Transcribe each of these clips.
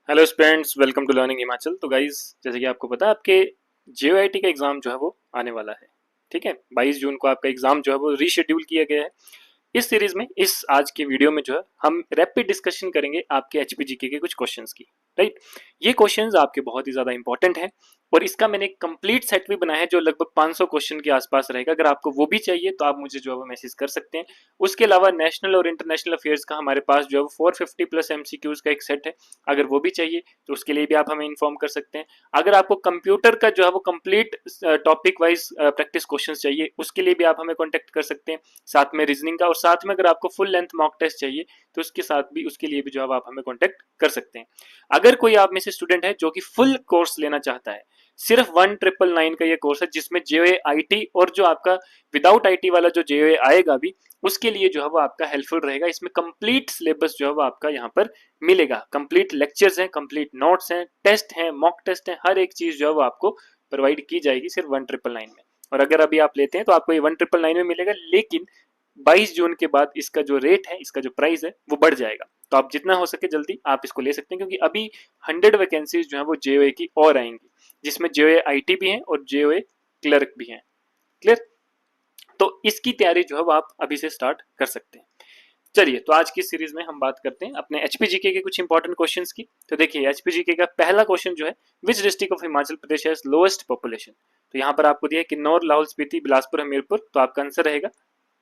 Hello students, welcome to learning Himachal. तो guys, जैसे कि आपको पता है, आपके जेओआईटी का एग्जाम जो है वो आने वाला है। ठीक है, 22 जून को आपका एग्जाम जो है वो रीशेड्यूल किया गया है। इस सीरीज में, इस आज की वीडियो में जो है हम रैपिड डिस्कशन करेंगे आपके एचपीजीके के कुछ क्वेश्चंस की। राइट, ये क्वेश्चंस आपके बहुत ही ज्यादा इंपॉर्टेंट है और इसका मैंने एक कंप्लीट सेट भी बनाया है जो लगभग 500 क्वेश्चन के आसपास रहेगा। अगर आपको वो भी चाहिए तो आप मुझे जो है वो मैसेज कर सकते हैं। उसके अलावा नेशनल और इंटरनेशनल अफेयर्स का हमारे पास जो है वो 450 प्लस एमसीक्यूज का एक सेट है। अगर वो भी चाहिए तो उसके लिए भी आप हमें इन्फॉर्म कर सकते हैं। अगर आपको कंप्यूटर का जो है वो complete topic wise practice question चाहिए, उसके लिए भी आप हमें कॉन्टेक्ट कर सकते हैं, साथ में रीजनिंग का। और साथ में अगर आपको फुल लेंथ मॉक टेस्ट चाहिए तो उसके साथ भी, उसके लिए भी जो है आप हमें कॉन्टेक्ट कर सकते हैं। अगर कोई आप में से स्टूडेंट है जो कि फुल कोर्स लेना चाहता है, सिर्फ 1999 का ये कोर्स है जिसमें जेओए आईटी और जो आपका विदाउट आईटी वाला जो जेओए आएगा भी, उसके लिए जो है वो आपका हेल्पफुल रहेगा। इसमें कंप्लीट सिलेबस जो है वो आपका यहाँ पर मिलेगा। कंप्लीट लेक्चर्स हैं, कंप्लीट नोट्स हैं, टेस्ट हैं, मॉक टेस्ट हैं, हर एक चीज जो है वो आपको प्रोवाइड की जाएगी सिर्फ 1999 में। और अगर अभी आप लेते हैं तो आपको ये 1999 में मिलेगा, लेकिन 22 जून के बाद इसका जो रेट है, इसका जो प्राइस है वो बढ़ जाएगा। तो आप जितना हो सके जल्दी आप इसको ले सकते हैं, क्योंकि अभी 100 वैकेंसीज जो है वो जेओए की और आएंगी, जिसमें जेओए आईटी भी है और जेओए क्लर्क भी है। क्लियर? तो इसकी तैयारी जो है वो आप अभी से स्टार्ट कर सकते हैं। चलिए, तो आज की सीरीज में हम बात करते हैं अपने एचपीजीके के कुछ इंपॉर्टेंट क्वेश्चंस की। तो देखिए, एचपीजीके का पहला क्वेश्चन जो है, which district of Himachal Pradesh has lowest population. तो यहाँ पर आपको दिया है किन्नौर, लाहौल स्पीति, बिलासपुर, हमीरपुर। तो आपका आंसर रहेगा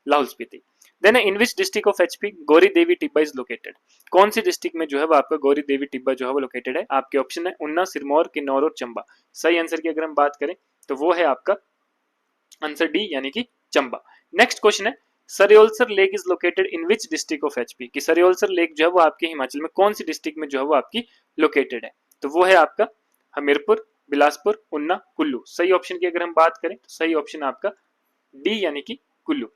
Lahaul Spiti. Then in which district of HP Gauri Devi Tibba is located. कौन सी डिस्ट्रिक्ट में जो है वो आपका गौरी देवी टिब्बा जो है वो लोकेटेड है? आपके ऑप्शन है उन्ना, सिरमौर, किन्नौर और चंबा। सही आंसर की अगर हम बात करें तो वो है आपका आंसर डी, यानी कि चंबा। नेक्स्ट क्वेश्चन है, Saryolsar lake is located in which district of HP. कि सरयोलसर लेक जो है वो आपके हिमाचल में कौन सी डिस्ट्रिक्ट में जो है वो आपकी लोकेटेड है? तो वो है आपका हमीरपुर, बिलासपुर, उन्ना, कुल्लू। सही ऑप्शन की अगर हम बात करें तो सही ऑप्शन आपका डी, यानी कि कुल्लू।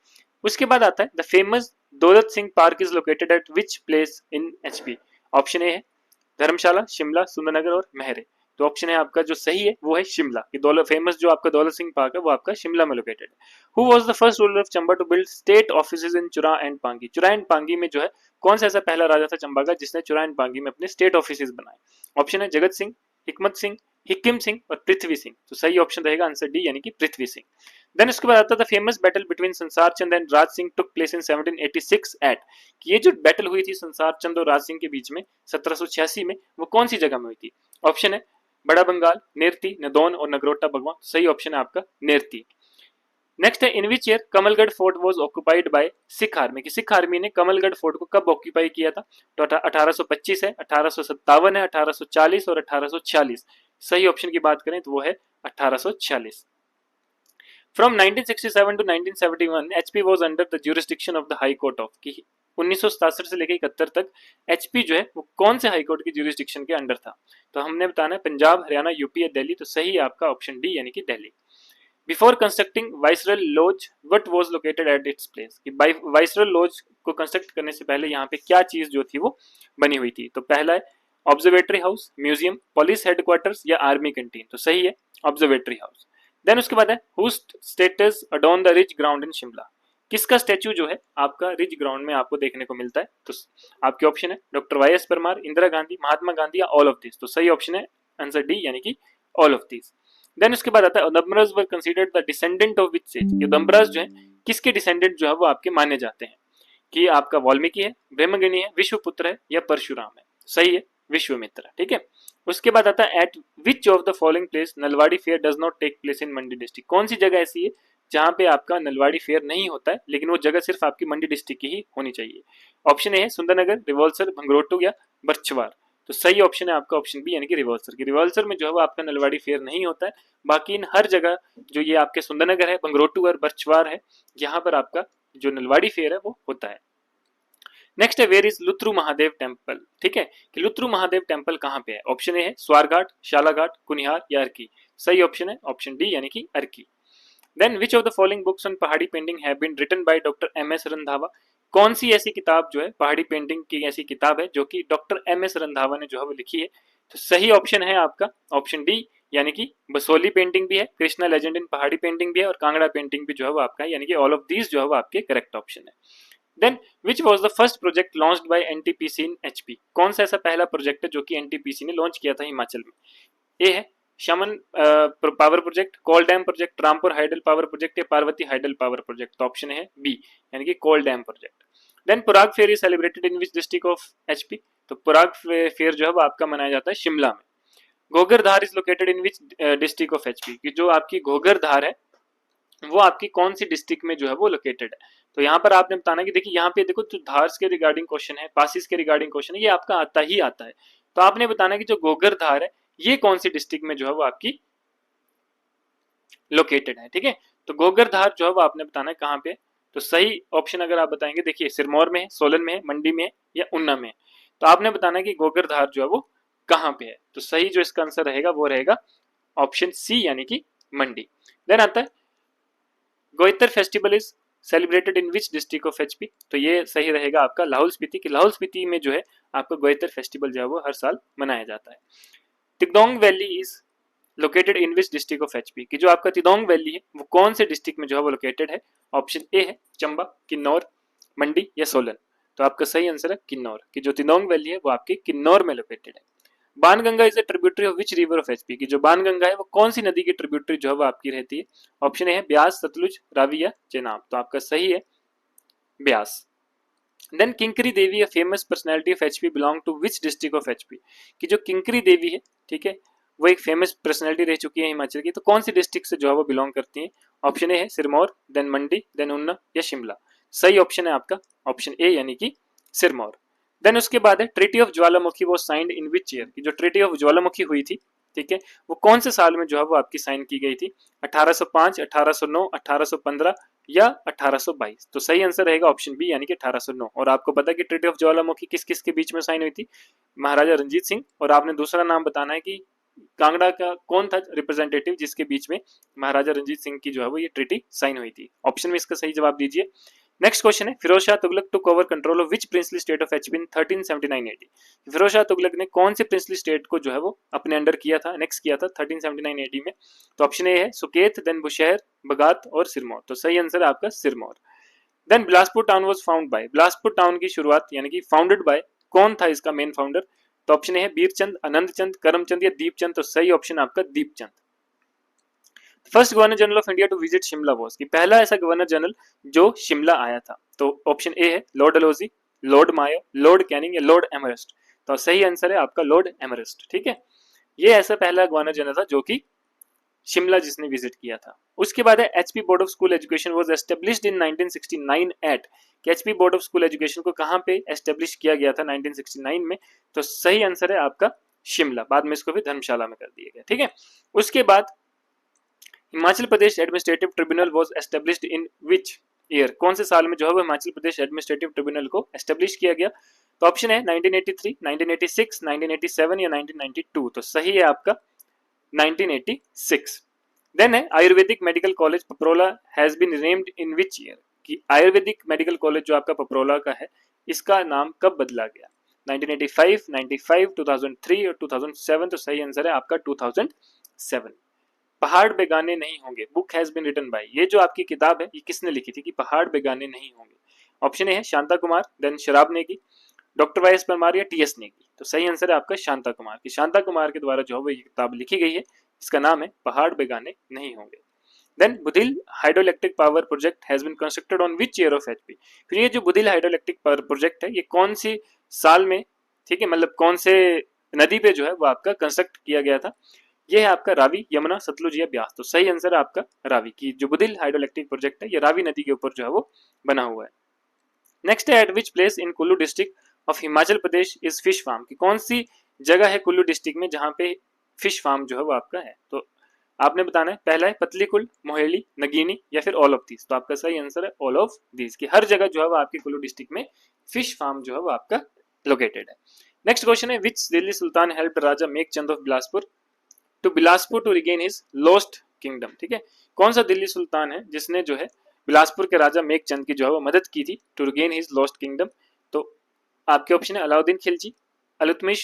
उसके बाद आता है the famous Daulat Singh park is located at which place in HP. Option A है धर्मशाला, शिमला, सुंदरनगर और महरे। तो ऑप्शन है आपका जो सही है वो है शिमला। कि दौलत फेमस जो आपका दौलत सिंह पार्क है वो आपका शिमला में लोकेटेड है। Who was the first ruler of Chamba to build state offices in Churah and Pangi. चुरा एंड पांगी में जो है कौन सा ऐसा पहला राजा था चंबा का जिसने चुरा एंड पांगी में अपने स्टेट ऑफिसेज बनाए? ऑप्शन है जगत सिंह, हिकमत सिंह, हिकिम सिंह और पृथ्वी सिंह। तो सही ऑप्शन रहेगा आंसर डी, यानी कि पृथ्वी सिंह। देन उसके बाद आता था famous battle between Sansar Chand and Raj Singh took place in 1786 at. कि ये जो बैटल हुई थी संसार चंद और राज सिंह के बीच में 1786 में, वो कौन सी जगह में हुई थी? ऑप्शन है बड़ा बंगाल, नेरती, नदौन और नगरोटा भगवान। सही ऑप्शन है आपका नेरती। नेक्स्ट है in which year Kamlagarh fort was occupied by Sikh army. कि सिख आर्मी ने कमलगढ़ फोर्ट को कब ऑक्यूपाई किया था? तो 1825 है, 1857 है, 1840 और 1846। सही ऑप्शन की बात करें तो वो है 1846। From 1967 to 1971, HP was under the jurisdiction of the High Court of। कि 1967 से लेकर 71 तक HP जो है वो कौन से हाई कोर्ट की ज्यूरिस्डिक्शन के अंडर था? तो हमने बताना है पंजाब, हरियाणा, यूपी या दिल्ली। तो सही है आपका ऑप्शन डी, यानी कि Delhi. Before constructing viceregal lodge what was located at its place. कि वाइसरल लॉज को कंस्ट्रक्ट करने से पहले यहाँ पे क्या चीज जो थी वो बनी हुई थी? तो पहला है observatory house, museum, police headquarters या आर्मी कैंटीन। तो सही है ऑब्जर्वेटरी हाउस। देन उसके बाद है whose statue adorn the ridge ground in Shimla. किसका स्टेच्यू जो है आपका रिच ग्राउंड में आपको देखने को मिलता है? तो आपके ऑप्शन है doctor Y S Parmar, Indira Gandhi, Mahatma Gandhi या ऑल ऑफ दिस। तो सही ऑप्शन है आंसर डी, यानी कि ऑल ऑफ दिस। देन उसके बाद आता है Dambraj were considered the descendant of which sage. ये दम्बराज जो है किसके डिसेंडेंट जो है वो आपके माने जाते हैं? कि आपका वाल्मीकि है, ब्रह्मगिनी है, विश्वपुत्र है या परशुराम है? सही है विश्वमित्र। ठीक है। उसके बाद आता है at which of the following place Nalwari fair does not take place in Mandi district. कौन सी जगह ऐसी है जहां पे आपका नलवाड़ी फेयर नहीं होता है, लेकिन वो जगह सिर्फ आपकी मंडी डिस्ट्रिक्ट की ही होनी चाहिए? ऑप्शन ए है सुंदरनगर, रिवॉल्सर, भंगरोटू या बरछवार। तो सही ऑप्शन है आपका ऑप्शन बी, यानी कि रिवॉल्सर। की रिवॉल्सर में जो है वो आपका नलवाड़ी फेयर नहीं होता है, बाकी इन हर जगह जो ये आपके सुंदरनगर है, भंगरोटू और बरछवार है, यहाँ पर आपका जो नलवाड़ी फेयर है वो होता है। नेक्स्ट है वेयर इज लुत्रु महादेव टेम्पल। ठीक है, कि लुत्रु महादेव टेम्पल कहाँ पे है? ऑप्शन ए है स्वारघाट, शालाघाट, कुनिहार या अर्की। सही ऑप्शन है ऑप्शन डी, यानी कि Arki. Then which of the following books on Pahari painting have been written by doctor M S Randhawa. कौन सी ऐसी किताब जो है पहाड़ी पेंटिंग की ऐसी किताब है जो कि डॉक्टर एम एस रंधावा ने जो है वो लिखी है? तो सही ऑप्शन है आपका ऑप्शन डी, यानी कि बसोली पेंटिंग भी है, कृष्णा लेजेंड इन पहाड़ी पेंटिंग भी है और कांगड़ा पेंटिंग भी जो है वो आपका है, यानी कि ऑल ऑफ दीज जो है वो आपके करेक्ट ऑप्शन है। Then which was the first project launched by NTPC in HP, कौन सा ऐसा पहला प्रोजेक्ट है जो कि एनटीपीसी ने लॉन्च किया था हिमाचल में? ए है Shaman power project, Kol dam project, Rampur hydel power project या पार्वती हाइडल पावर प्रोजेक्ट। तो ऑप्शन है बी यानी कि Kol dam project. Then Parag fair is celebrated in which district of HP, तो पराग फेयर जो है वो आपका मनाया जाता है शिमला में। Ghoghar Dhar is located in which district of HP, की जो आपकी घोगर धार है वो आपकी कौन सी डिस्ट्रिक्ट में जो है वो लोकेटेड है? तो यहाँ पर आपने बताना कि देखिए यहाँ पे देखो जो धार्स के रिगार्डिंग क्वेश्चन है, पासिस के रिगार्डिंग क्वेश्चन है, ये आपका आता ही आता है। तो आपने बताना कि जो घोगर धार है ये कौन सी डिस्ट्रिक्ट में जो है वो आपकी लोकेटेड है, ठीक है। तो घोगर धार जो है वो आपने बताना है कहाँ पे। तो सही ऑप्शन अगर आप बताएंगे, देखिए सिरमौर में है, सोलन में है, मंडी में है या ऊना में है। तो आपने बताना है कि घोगर धार जो है वो कहाँ पे है। तो सही जो इसका आंसर रहेगा वो रहेगा ऑप्शन सी यानी कि मंडी। देन आता है गोइतर festival is celebrated in which district of HP, तो ये सही रहेगा आपका लाहौल स्पीति की लाहौल स्पीति में जो है आपका गोइतर फेस्टिवल जो है वो हर साल मनाया जाता है। Tigdong valley is located in which district of HP, की जो आपका तिदोंग वैली है वो कौन से डिस्ट्रिक्ट में जो है वो लोकेटेड है? ऑप्शन ए है चंबा, किन्नौर, मंडी या सोलन। तो आपका सही आंसर है किन्नौर, की जो तिदोंग वैली है वो आपकी किन्नौर में लोकेटेड है। Banganga is a tributary of which river of HP, की जो बाणगंगा है वो कौन सी नदी की ट्रिब्यूटरी जो है वो आपकी रहती है? ऑप्शन ए है ब्यास, सतलुज, रावी या चेनाब। तो आपका सही है Beas. Then Kinkri Devi, a famous personality of HP, belong to which district of HP, की जो किंकरी देवी है, ठीक है, वो एक फेमस पर्सनैलिटी रह चुकी है हिमाचल की, तो कौन सी डिस्ट्रिक्ट से जो है वो बिलोंग करती है? ऑप्शन ए है सिरमौर, देन मंडी, देन ऊना या शिमला। सही ऑप्शन है आपका ऑप्शन ए यानी कि सिरमौर। देन उसके बाद है ट्रीटी ऑफ ज्वालामुखी वो साइंड इन विच ईयर, की जो ट्रीटी ऑफ ज्वालामुखी हुई थी, ठीक है, वो कौन से साल में जो है वो आपकी साइन की गई थी? 1805, 1809, 1815 या 1822। तो सही आंसर रहेगा ऑप्शन बी यानी कि 1809। और आपको पता है कि ट्रीटी ऑफ ज्वालामुखी किस किस के बीच में साइन हुई थी? महाराजा रंजीत सिंह, और आपने दूसरा नाम बताना है कि कांगड़ा का कौन था रिप्रेजेंटेटिव जिसके बीच में महाराजा रंजीत सिंह की जो है वो ये ट्रीटी साइन हुई थी। ऑप्शन में इसका सही जवाब दीजिए। नेक्स्ट क्वेश्चन है Firoz Shah Tughlaq took over control of which princely state of HP in 1379 AD, Firoz Shah Tughlaq ने कौन से प्रिंसली स्टेट को जो है वो अपने अंडर किया था, नेक्स्ट किया था 1379 एडी में? तो ऑप्शन ए है सुकेत, देन बुशहर, बगात और सिरमौर। तो सही आंसर है आपका Sirmaur. Then Bilaspur town was found by, Bilaspur town की शुरुआत यानी कि फाउंडेड बाय कौन था इसका मेन फाउंडर? तो ऑप्शन है बीरचंद, आनंद चंद, करमचंद या दीपचंद। तो सही ऑप्शन आपका Deepchand. First governor general of India to visit Shimla was, कि पहला ऐसा गवर्नर जनरल जो शिमला आया था। तो ऑप्शन ए है लॉर्ड डलहौजी, लॉर्ड मायो, लॉर्ड कैनिंग या लॉर्ड एमरेस्ट। तो सही आंसर है आपका लॉर्ड एमरेस्ट, ठीक है। ये ऐसा पहला गवर्नर जनरल था जो कि शिमला जिसने विजिट किया था। उसके बाद है HP board of school education was established in 1969 at, कि HP board of school education को कहां पे एस्टेब्लिश किया गया था 1969 में? तो सही आंसर है आपका शिमला, बाद में इसको भी धर्मशाला में कर दिया गया, ठीक है। उसके बाद Himachal Pradesh administrative tribunal was established in which year, कौन से साल में जो है वो हिमाचल प्रदेश एडमिनिस्ट्रेटिव ट्रिब्यूनल को एस्टेब्लिश किया गया? तो ऑप्शन है 1983, 1986, 1987 या 1992। तो सही है आपका 1986। देन है Ayurvedic medical college Paprola has been named in which year, कि आयुर्वेदिक मेडिकल कॉलेज जो आपका पपरोला का है इसका नाम कब बदला गया? 1985, 95, 2003 और 2007। तो सही आंसर है आपका 2007। पहाड़ बेगाने नहीं Honge, book has been written by, ये जो आपकी किताब है ये किसने लिखी थी कि पहाड़ बेगाने नहीं होंगे? ऑप्शन ए है शांता कुमार, देन शराब Negi, doctor Y S Parmar या टी एस नेगी। तो सही आंसर है आपका शांता कुमार, की शांता कुमार के द्वारा जो है वो ये किताब लिखी गई है, इसका नाम है पहाड़ बेगाने नहीं होंगे। Then Budhil hydroelectric power project has been constructed on which year of HP, फिर ये जो बुधिल हाइड्रोइलेक्ट्रिक पावर प्रोजेक्ट है ये कौन सी साल में, ठीक है, मतलब कौन से नदी पे जो है वो आपका कंस्ट्रक्ट किया गया था? ये है आपका रावी, यमुना, सतलुज या ब्यास। तो सही आंसर है आपका रावी, की जो बुधिल हाइड्रोइलेक्ट्रिक प्रोजेक्ट है ये रावी नदी के ऊपर जो है वो बना हुआ है। नेक्स्ट है at which place in Kullu district of Himachal Pradesh is fish farm, की कौन सी जगह है कुल्लू डिस्ट्रिक्ट में जहां पे फिश फार्म जो है वो आपका है? तो आपने बताना है, पहला है पतलीकुल, मोहेली, नगीनी या फिर ऑल ऑफ दीज। तो आपका सही आंसर है ऑल ऑफ दीज, की हर जगह जो है वो आपकी कुल्लू डिस्ट्रिक्ट में फिश फार्म जो है वो आपका लोकेटेड है। नेक्स्ट क्वेश्चन है which Delhi sultan helped Raja Megh Chand of Bilaspur to Bilaspur to regain his lost kingdom, ठीक है, कौन सा दिल्ली सुल्तान है जिसने जो है बिलासपुर के राजा मेक चंद की जो है वो मदद की थी to regain his lost kingdom? तो आपके ऑप्शन है अलाउद्दीन खिलजी, इल्तुतमिश,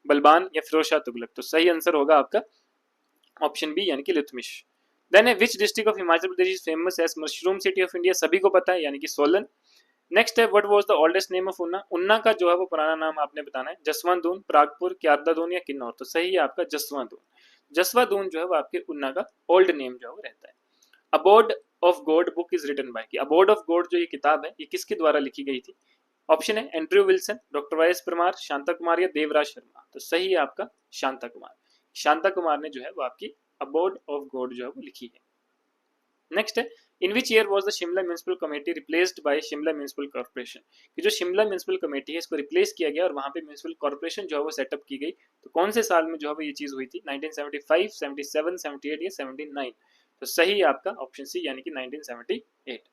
बलबान या फिरोज शाह तुगलक। तो सही आंसर होगा आपका ऑप्शन बी यानी कि इल्तुतमिश। देन है which district of Himachal Pradesh is famous as mushroom city of India, सभी को पता है यानी कि सोलन। नेक्स्ट है what was the oldest name of Una. Una का जो है वो पुराना नाम आपने बताना है। जसवंतून, प्रागपुर, क्यारदादून या किन्नौर। तो सही है आपका जसवंतून। जसवादून जो है वो आपके उन्ना का ओल्ड नेम जो है वो रहता है। Abode of God book is written by, abode of God जो ये किताब है ये किसके द्वारा लिखी गई थी? ऑप्शन है Andrew Wilson, doctor Y S Parmar, Shanta Kumar या देवराज शर्मा। तो सही है आपका शांता कुमार। शांता कुमार ने जो है वो आपकी अबोर्ड ऑफ गॉड जो है वो लिखी है। नेक्स्ट है in which year was the Shimla municipal committee replaced by Shimla municipal corporation. कि जो शिमला म्युनिसिपल कमेटी है इसको रिप्लेस किया गया और वहां पे म्युनिसिपल कॉर्पोरेशन जो है वो सेटअप की गई। तो कौन से साल में जो है वो ये चीज हुई थी? 1975, 77, 78 या 79। तो सही है आपका ऑप्शन सी यानी कि 1978।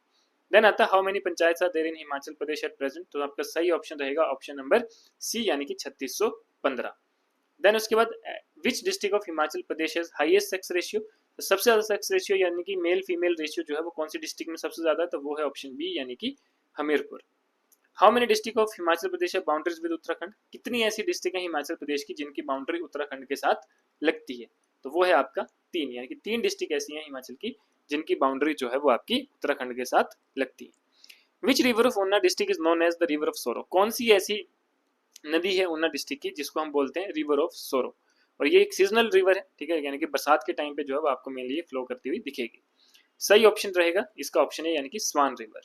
देन आता है how many panchayat are there in Himachal Pradesh at present. तो आपका सही ऑप्शन रहेगा ऑप्शन नंबर सी यानी कि 3615। देन उसके बाद विच district of Himachal Pradesh has highest sex ratio. तो सबसे ज्यादा सेक्स रेशियो यानी कि मेल फीमेल रेशियो जो है वो कौन सी डिस्ट्रिक्ट में सबसे ज्यादा है? तो वो है ऑप्शन बी यानी कि Hamirpur. How many district of Himachal Pradesh है बाउंड्रीज विद उत्तराखंड। कितनी ऐसी डिस्ट्रिक्ट है हिमाचल प्रदेश की जिनकी बाउंड्री उत्तराखंड के साथ लगती है? तो वो है आपका 3, यानी कि 3 डिस्ट्रिक्ट ऐसी हैं हिमाचल की जिनकी बाउंड्री जो है वो आपकी उत्तराखंड के साथ लगती है। Which river of Una district is known as the river of sorrow. कौन सी ऐसी नदी है ऊना डिस्ट्रिक्ट की जिसको हम बोलते हैं रिवर ऑफ सोरो? और ये एक सीजनल रिवर है, ठीक है, यानी कि बरसात के टाइम पे जो है वो आपको मेनली फ्लो करती हुई दिखेगी। सही ऑप्शन रहेगा इसका ऑप्शन है यानी कि स्वान रिवर।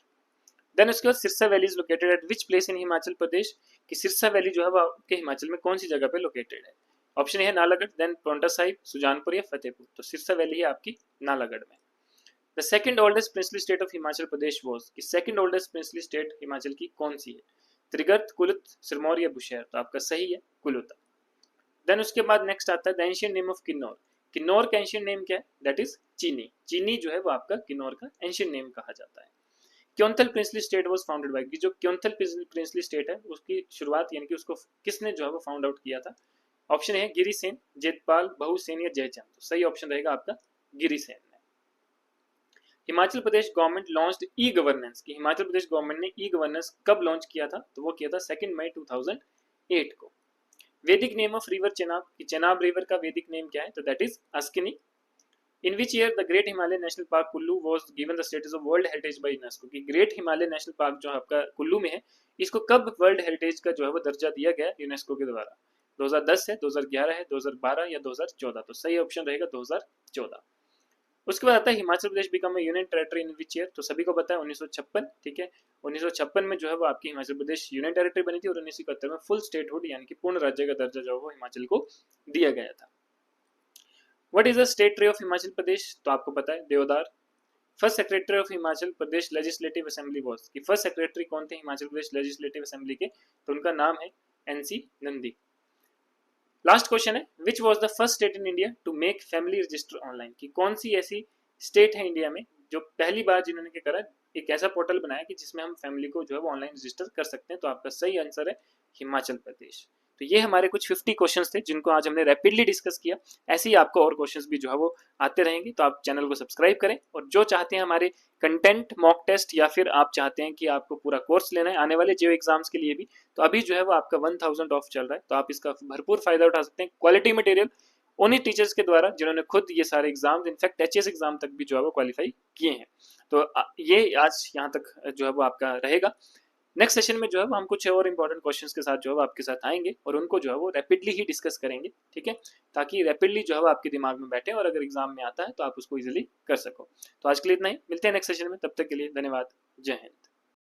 देन उसके बाद Sirsa valley is located at which place in Himachal Pradesh. कि सिरसा वैली जो है वो आपके हिमाचल में कौन सी जगह पे लोकेटेड है? ऑप्शन है नालागढ़, देन पोंटा साहिब, सुजानपुर या फतेहपुर। तो सिरसा वैली है आपकी नालागढ़ में। The second oldest princely state of Himachal Pradesh was. कि second oldest princely state Himachal की कौन सी है? त्रिगर्त, कुलुत, सिरमौर या बुशहर। तो आपका सही है कुलुत। देन उसके बाद नेक्स्ट आता है the ancient name of Kinnaur. Kinnaur का एंशिएंट नेम क्या है? दैट इज चीनी। चीनी जो है वो आपका किन्नौर का एंशिएंट नेम कहा जाता है। Keonthal princely state was founded by. जो क्योंथल प्रिंसली स्टेट है उसकी शुरुआत यानी कि उसको किसने जो है वो फाउंड आउट किया था? ऑप्शन है गिरिसेन, जेतपाल, बहुसेन या जयचंद। तो सही ऑप्शन रहेगा आपका गिरिसेन ने। Himachal Pradesh government launched e governance. कि हिमाचल प्रदेश गवर्नमेंट ने ई गवर्नेंस कब लॉन्च किया था? तो वो किया था 2 मई 2008 को। वैदिक नेम ऑफ रिवर चेनाब। कि चेनाब रिवर का वैदिक नेम क्या है? तो that is Askini. In which year the great Himalaya national park Kullu was given the status of world heritage by UNESCO. कि ग्रेट हिमालय नेशनल पार्क जो आपका कुल्लू में है इसको कब वर्ल्ड हेरिटेज का जो है वो दर्जा दिया गया यूनेस्को के द्वारा? 2010 है, 2011 है, 2012 या 2014। तो सही ऑप्शन रहेगा 2014। उसके बाद आता है Himachal Pradesh become union territory in which year. तो सभी को पता है 1956, ठीक है। 1956 में जो है वो आपकी हिमाचल प्रदेश यूनियन टेरिटरी बनी थी और 1971 में फुल स्टेटहुड यानी कि पूर्ण राज्य का दर्जा जो है वो हिमाचल को दिया गया था। What is the state tree of Himachal Pradesh? तो आपको पता है देवदार। First secretary of Himachal Pradesh legislative assembly was. कि फर्स्ट सेक्रेटरी कौन थे हिमाचल प्रदेश लेजिस्लेटिव असेंबली के? तो उनका नाम है एनसी नंदी। लास्ट क्वेश्चन है which was the first state in India to make family register online. कि कौन सी ऐसी स्टेट है इंडिया में जो पहली बार जिन्होंने क्या करा एक ऐसा पोर्टल बनाया कि जिसमें हम फैमिली को जो है वो ऑनलाइन रजिस्टर कर सकते हैं। तो आपका सही आंसर है हिमाचल प्रदेश। तो ये हमारे कुछ 50 क्वेश्चंस थे जिनको आज हमने रैपिडली डिस्कस किया। ऐसे ही आपको और क्वेश्चंस भी जो है वो आते रहेंगे। तो आप चैनल को सब्सक्राइब करें और जो चाहते हैं हमारे कंटेंट मॉक टेस्ट या फिर आप चाहते हैं कि आपको पूरा कोर्स लेना है आने वाले जियो एग्जाम्स के लिए भी, तो अभी जो है वो आपका 1000 ऑफ चल रहा है। तो आप इसका भरपूर फायदा उठा सकते हैं। क्वालिटी मटेरियल उन्हीं टीचर्स के द्वारा जिन्होंने खुद ये सारे एग्जाम इनफैक्ट एचएस एग्जाम तक भी जो है वो क्वालिफाई किए हैं। तो ये आज यहाँ तक जो है वो आपका रहेगा। नेक्स्ट सेशन में जो है वो हम कुछ और इंपॉर्टेंट क्वेश्चंस के साथ जो है वो आपके साथ आएंगे और उनको जो है वो रैपिडली ही डिस्कस करेंगे, ठीक है, ताकि रैपिडली जो है वो आपके दिमाग में बैठे और अगर एग्जाम में आता है तो आप उसको इजीली कर सको। तो आज के लिए इतना ही, मिलते हैं नेक्स्ट सेशन में, तब तक के लिए धन्यवाद, जय हिंद।